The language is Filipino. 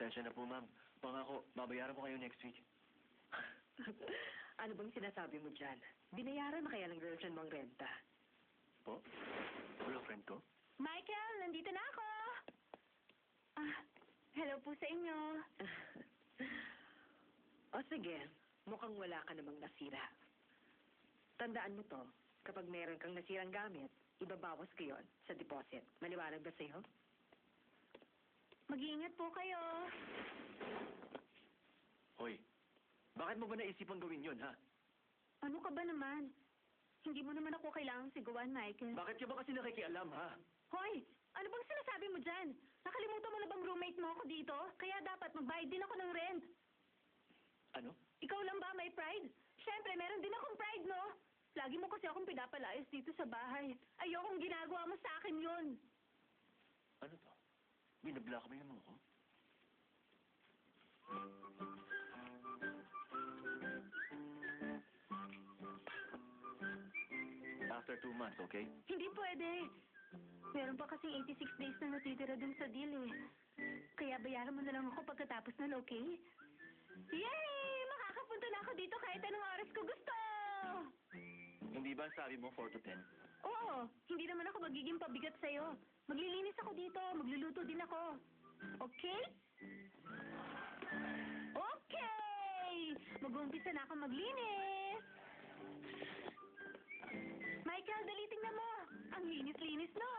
Pasensya na po, ma'am. Pangako, babayaran ko kayo next week. Ano bang sinasabi mo dyan? Binayaran na kaya ng girlfriend mong renta? Po? Wala friend ko? Michael, nandito na ako! Hello po sa inyo. O sige, mukhang wala ka namang nasira. Tandaan mo to, kapag meron kang nasirang gamit, ibabawas ko yun sa deposit. Maliwanag ba sa'yo? Mag-iingat po kayo. Hoy, bakit mo ba naisipang gawin yun, ha? Ano ka ba naman? Hindi mo naman ako kailangang sigawan, Michael. Bakit ka ba kasi nakikialam, ha? Hoy! Ano bang sinasabi mo dyan? Nakalimutan mo na bang roommate mo ako dito? Kaya dapat magbayad din ako ng rent. Ano? Ikaw lang ba may pride? Siyempre, meron din akong pride, no? Lagi mo kasi akong pinapalayas dito sa bahay. Ayokong ginagawa mo sa akin yun. Ano to? Binabla ka ba yun mo ko? After 2 months, okay? Hindi pwede. Meron pa kasing 86 days na natitira dun sa deal, eh. Kaya bayaran mo na lang ako pagkatapos nun, okay? Yay! Makakapunta na ako dito kahit anong oras ko gusto! Hindi ba sabi mo 4 to 10? Oo, hindi naman ako magiging pabigat sa'yo. Maglilinis ako dito, magluluto din ako. Okay? Okay! Mag-uumpisa na ako maglinis! Michael, dali tingnan mo. Ang linis-linis, no?